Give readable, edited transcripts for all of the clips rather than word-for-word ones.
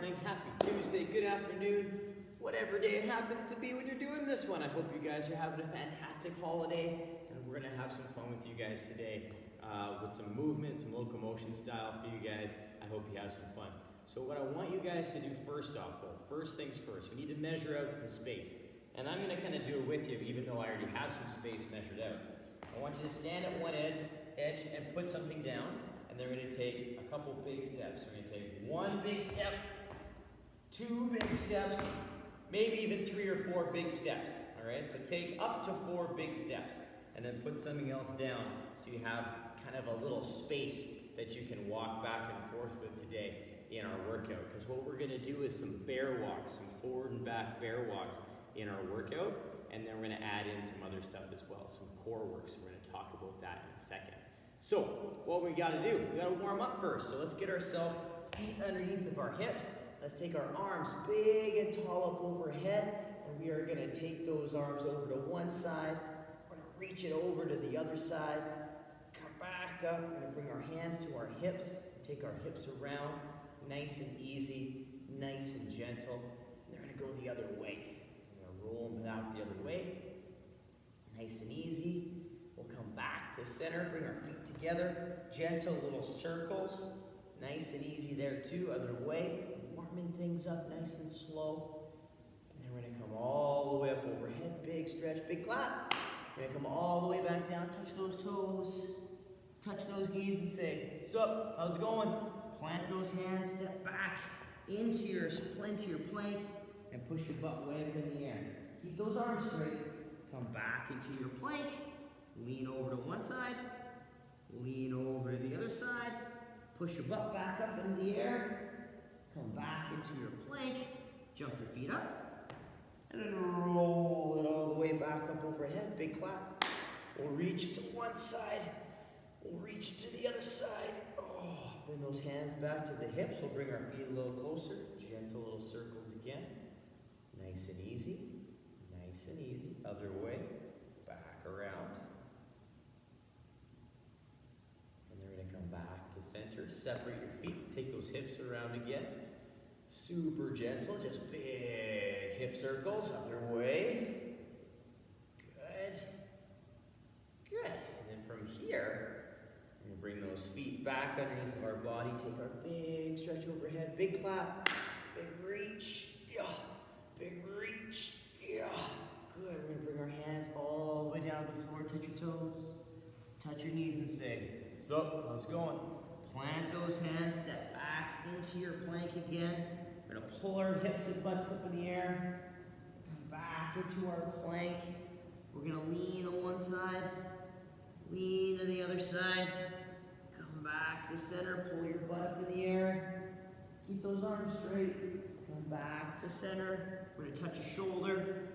morning, happy Tuesday, good afternoon, whatever day it happens to be when you're doing this one. I hope you guys are having a fantastic holiday, and we're gonna have some fun with you guys today with some movement, some locomotion style for you guys. I hope you have some fun. So what I want you guys to do first off though, first things first, we need to measure out some space. And I'm gonna kind of do it with you, even though I already have some space measured out. I want you to stand at one edge and put something down, and then we're gonna take a couple big steps. We're gonna take one big step, two big steps, maybe even 3 or 4 big steps, all right? So take up to 4 big steps, and then put something else down so you have kind of a little space that you can walk back and forth with today in our workout. Because what we're gonna do is some bear walks, some forward and back bear walks in our workout, and then we're gonna add in some other stuff as well, some core work, so we're gonna talk about that in a second. So, what we gotta do, we gotta warm up first. So let's get ourselves feet underneath of our hips. Let's take our arms big and tall up overhead, and we are gonna take those arms over to one side. We're gonna reach it over to the other side. Come back up, we're gonna bring our hands to our hips, take our hips around, nice and easy, nice and gentle. And they're gonna go the other way. We're gonna roll them back the other way, nice and easy. We'll come back to center, bring our feet together, gentle little circles, nice and easy there too, other way, warming things up nice and slow. And then we're gonna come all the way up overhead, big stretch, big clap. We're gonna come all the way back down, touch those toes, touch those knees and say, sup, how's it going? Plant those hands, step back into your plank, and push your butt way up in the air. Keep those arms straight, come back into your plank, lean over to one side, lean over to the other side, push your butt back up into the air, come back into your plank, jump your feet up, and then roll it all the way back up overhead, big clap. We'll reach to one side, we'll reach to the other side. Oh, bring those hands back to the hips, we'll bring our feet a little closer, gentle little circles again, nice and easy, other way, back around. Come back to center, separate your feet, take those hips around again. Super gentle, just big hip circles, other way. Good. And then from here, we're gonna bring those feet back underneath of our body, take our big stretch overhead, big clap, big reach, yeah. Big reach, yeah. Good, we're gonna bring our hands all the way down to the floor, touch your toes, touch your knees and say, so, how's it going? Plant those hands, step back into your plank again. We're gonna pull our hips and butts up in the air. Come back into our plank. We're gonna lean on one side, lean to the other side. Come back to center, pull your butt up in the air. Keep those arms straight. Come back to center. We're gonna touch a shoulder.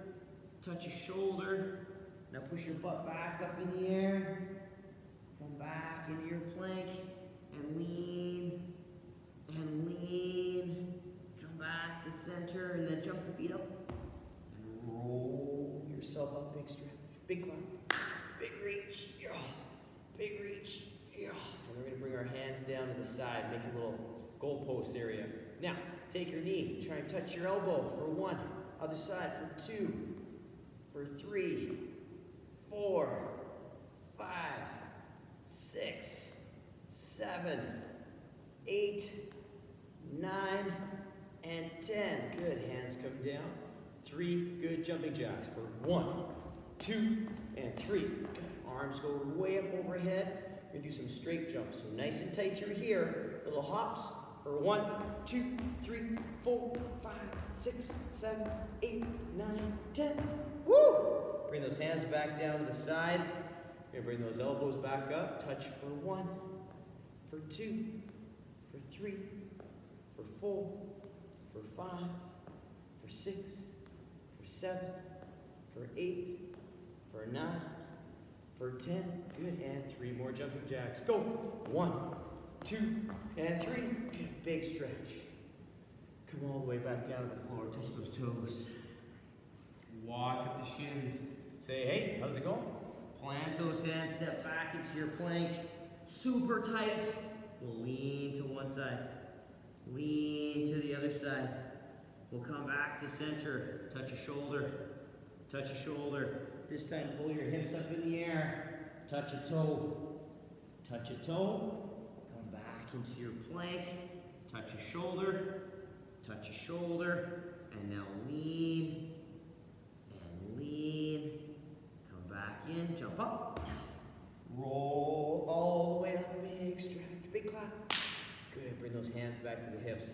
Now push your butt back up in the air. Come back into your plank and lean. Come back to center and then jump your feet up and roll yourself up. Big stretch, big clap, big reach, yeah. Big reach, yeah. And we're gonna bring our hands down to the side, make a little goalpost area. Now, take your knee, try and touch your elbow for 1, other side for 2, for 3, 4, 5, 6, 7, 8, 9, and 10. Good, hands come down. 3, good jumping jacks for 1, 2, and 3. Good, arms go way up overhead. We're gonna do some straight jumps. So nice and tight through here. Little hops for 1, 2, 3, 4, 5, 6, 7, 8, 9, 10. Woo! Bring those hands back down to the sides. We're gonna bring those elbows back up. Touch for 1, for 2, for 3, for 4, for 5, for 6, for 7, for 8, for 9, for 10. Good, and 3 more jumping jacks. Go. 1, 2, and 3. Good, big stretch. Come all the way back down to the floor. Touch those toes. Walk up the shins. Say, hey, how's it going? Plant those hands, step back into your plank. Super tight. We'll lean to one side. Lean to the other other side. We'll come back to center. Touch a shoulder. Touch a shoulder. This time pull your hips up in the air. Touch a toe. Touch a toe. Come back into your plank. Touch a shoulder. Touch a shoulder. And now lean. And lean. Come back in. Jump up. Roll all the way up. Big stretch. Big clap. Good. Bring those hands back to the hips.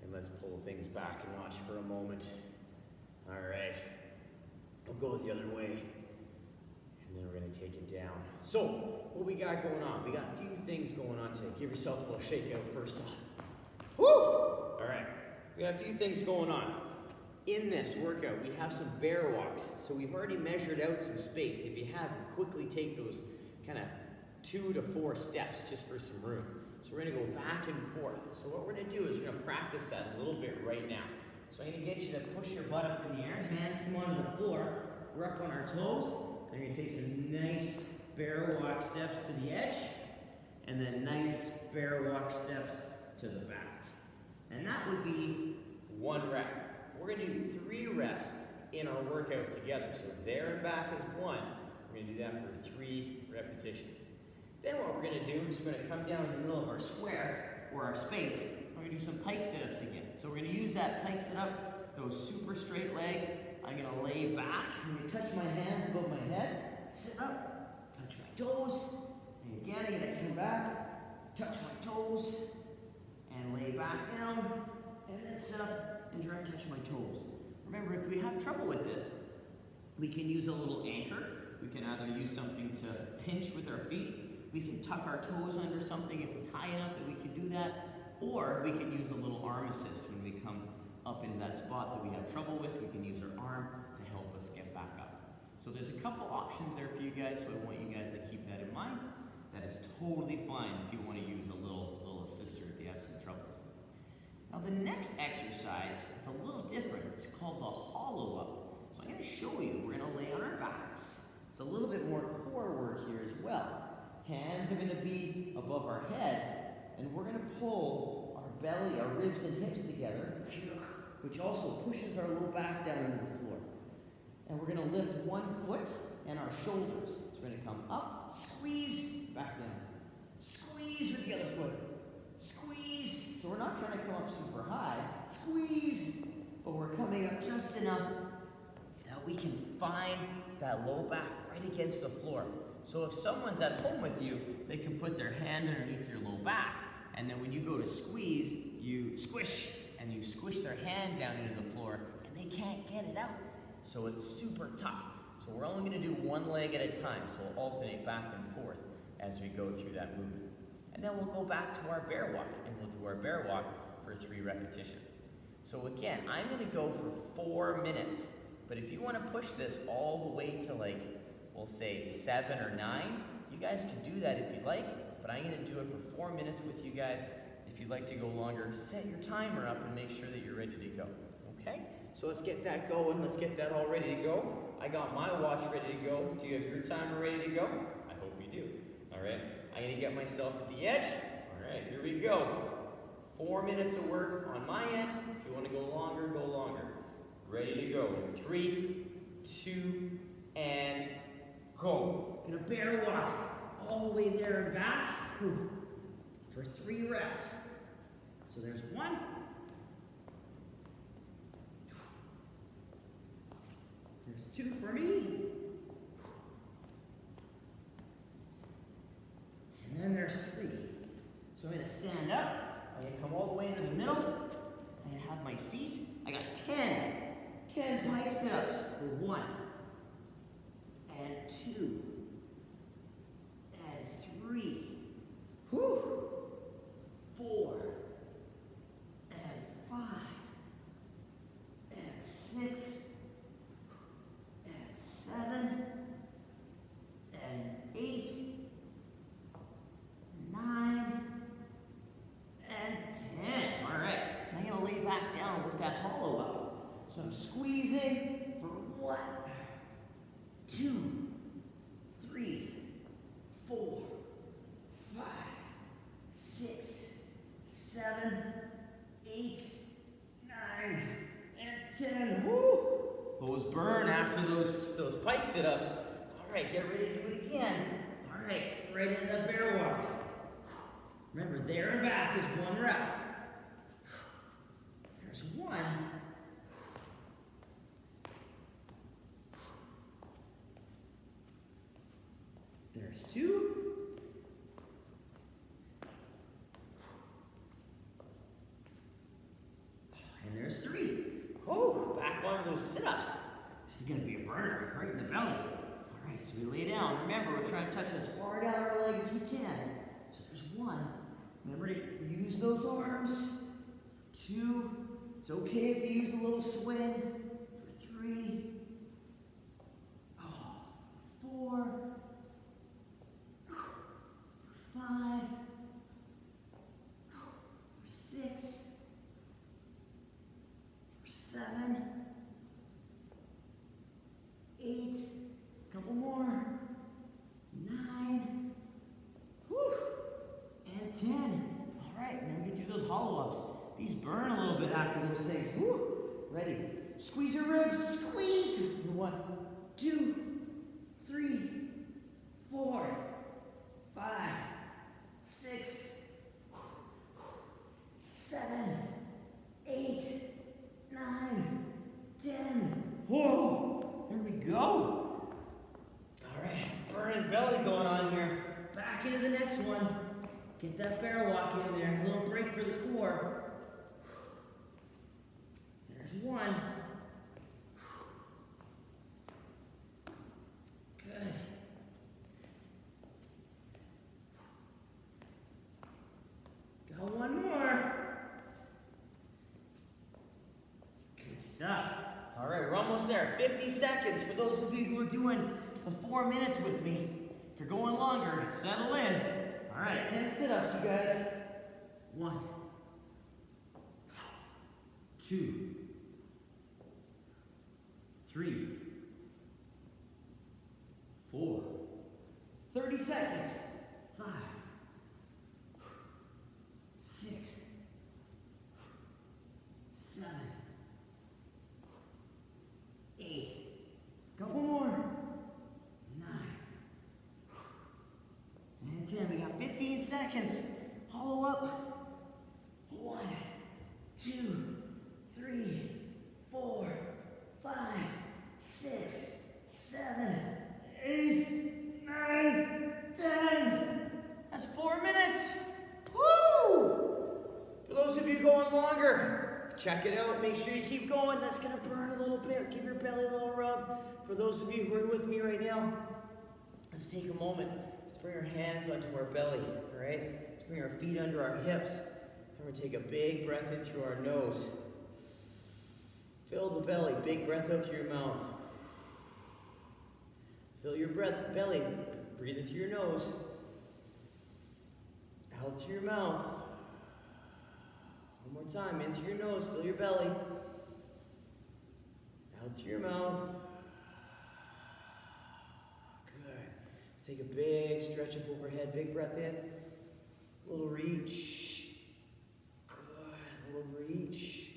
And let's pull things back a notch for a moment. All right. We'll go the other way. And then we're going to take it down. So, what we got going on? We got a few things going on today. Give yourself a little shakeout first off. Woo! All right. We got a few things going on. In this workout, we have some bear walks. So we've already measured out some space. If you haven't, quickly take those kind of 2 to 4 steps just for some room. So we're going to go back and forth. So what we're going to do is we're going to practice that a little bit right now. So I'm going to get you to push your butt up in the air. Hands come onto the floor. We're up on our toes. Then you're going to take some nice bear walk steps to the edge. And then nice bear walk steps to the back. And that would be 1 rep. We're going to do 3 reps in our workout together. So there and back is 1. We're going to do that for 3 repetitions. Then what we're going to do is we're going to come down in the middle of our square, or our space. We're going to do some pike sit-ups again. So we're going to use that pike sit-up, those super straight legs. I'm going to lay back. I'm going to touch my hands above my head. Sit up. Touch my toes. And again, I'm going to come back. Touch my toes. And lay back down. And then sit up and try and touch my toes. Remember, if we have trouble with this, we can use a little anchor. We can either use something to pinch with our feet. We can tuck our toes under something if it's high enough that we can do that. Or we can use a little arm assist when we come up into that spot that we have trouble with. We can use our arm to help us get back up. So there's a couple options there for you guys, so I want you guys to keep that in mind. That is totally fine if you want to use a little assister if you have some troubles. Now the next exercise is a little different. It's called the hollow up. So I'm going to show you. We're going to lay on our backs. It's a little bit more core work here as well. Hands are going to be above our head, and we're going to pull our belly, our ribs and hips together, which also pushes our low back down into the floor. And we're going to lift one foot and our shoulders. So we're going to come up, squeeze, back down. Squeeze with the other foot. Squeeze. So we're not trying to come up super high. Squeeze. But we're coming up just enough that we can find that low back right against the floor. So if someone's at home with you, they can put their hand underneath your low back, and then when you go to squeeze, you squish, and you squish their hand down into the floor, and they can't get it out. So it's super tough. So we're only going to do one leg at a time, so we'll alternate back and forth as we go through that movement. And then we'll go back to our bear walk, and we'll do our bear walk for 3 repetitions. So again, I'm going to go for 4 minutes, but if you want to push this all the way to we'll say 7 or 9. You guys can do that if you like, but I'm going to do it for 4 minutes with you guys. If you'd like to go longer, set your timer up and make sure that you're ready to go. Okay? So let's get that going. Let's get that all ready to go. I got my watch ready to go. Do you have your timer ready to go? I hope you do. All right? I'm going to get myself at the edge. All right, here we go. 4 minutes of work on my end. If you want to go longer, go longer. Ready to go. 3, 2, and go. Gonna bear walk all the way there and back for 3 reps. So there's 1. There's 2 for me. And then there's 3. So I'm gonna stand up. I'm gonna come all the way into the middle. I'm gonna have my seat. I got 10 pike sit-ups for 1. And 2, and 3, 4, and 5, and 6, and 7, and 8, 9, and 10. All right, I'm going to lay back down and work that hollow up. So I'm squeezing for 1, 2, 3, 4, 5, 6, 7, 8, 10. Woo! Those burn after those pike sit-ups. All right, get ready to do it again. All right, right into that bear walk. Remember, there and back is 1 rep. There's 1. There's 2. And there's 3. Oh, back onto those sit-ups. This is gonna be a burner, right in the belly. All right, so we lay down. Remember, we're trying to touch as far down our leg as we can. So there's 1. Remember to use those arms. 2. It's okay if you use a little swing. For 3. 4. 5. 6. 7. 8. Couple more. 9. Whew. And 10. All right, now we get through those hollow ups. These burn a little bit after those things. Whew. Ready? Squeeze your ribs. Squeeze. 1, 2, 3, 4, 5, 6, 7, 8, 9, 10. Whoa! There we go. All right, burning belly going on here. Back into the next one. Get that bear walk in there. A little break for the core. There's 1. Good. Got 1 more. Good stuff. All right, we're almost there. 50 seconds for those of you who are doing the 4 minutes with me. If you're going longer, settle in. All right, 10 sit-ups, you guys. 1, 2, 3, 4. 30 seconds. 5, 6, 7, 8. Couple more. 9. And 10. We got 15 seconds. Hollow up. 1, 2, 3, 4, 5, 6, 7, 8, 9, 10. That's 4 minutes. Woo! For those of you going longer, check it out. Make sure you keep going. That's going to burn a little bit. Give your belly a little rub. For those of you who are with me right now, let's take a moment. Let's bring our hands onto our belly, all right? Let's bring our feet under our hips. And we're going to take a big breath in through our nose. Fill the belly. Big breath out through your mouth. Fill your belly. Breathe in through your nose. Out through your mouth. One more time. In through your nose. Fill your belly. Out through your mouth. Good. Let's take a big stretch up overhead. Big breath in. A little reach. Good. A little reach.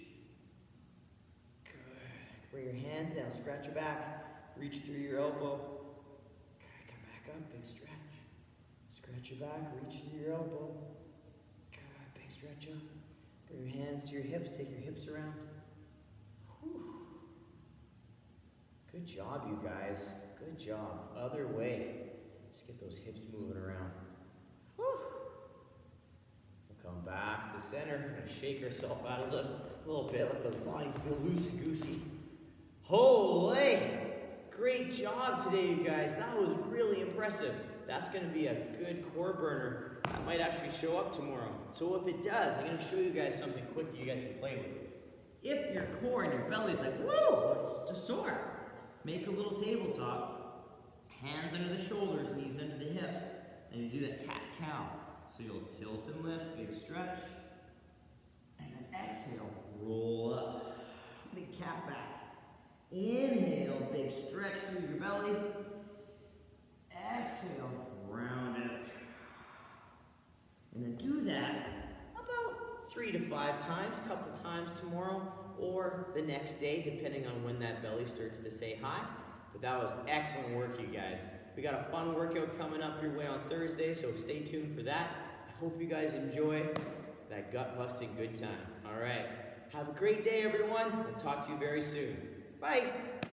Good. Bring your hands down. Scratch your back. Reach through your elbow. Good. Come back up. Big stretch. Scratch your back. Reach through your elbow. Good. Big stretch up. Bring your hands to your hips. Take your hips around. Whew. Good job, you guys. Good job. Other way. Just get those hips moving around. Whew. We'll come back to center. We're going to shake ourselves out a little bit. Let those bodies be loosey-goosey. Holy! Great job today, you guys. That was really impressive. That's going to be a good core burner. That might actually show up tomorrow. So if it does, I'm going to show you guys something quick that you guys can play with. If your core and your belly is like, whoa, it's just sore, make a little tabletop, hands under the shoulders, knees under the hips, and you do that cat-cow. So you'll tilt and lift, big stretch, and then exhale, roll up, big cat back. Inhale, big stretch through your belly. Exhale, round it. And then do that about 3 3 to 5 times, a couple times tomorrow or the next day, depending on when that belly starts to say hi. But that was excellent work, you guys. We got a fun workout coming up your way on Thursday, so stay tuned for that. I hope you guys enjoy that gut-busting good time. All right. Have a great day, everyone. We'll talk to you very soon. Bye.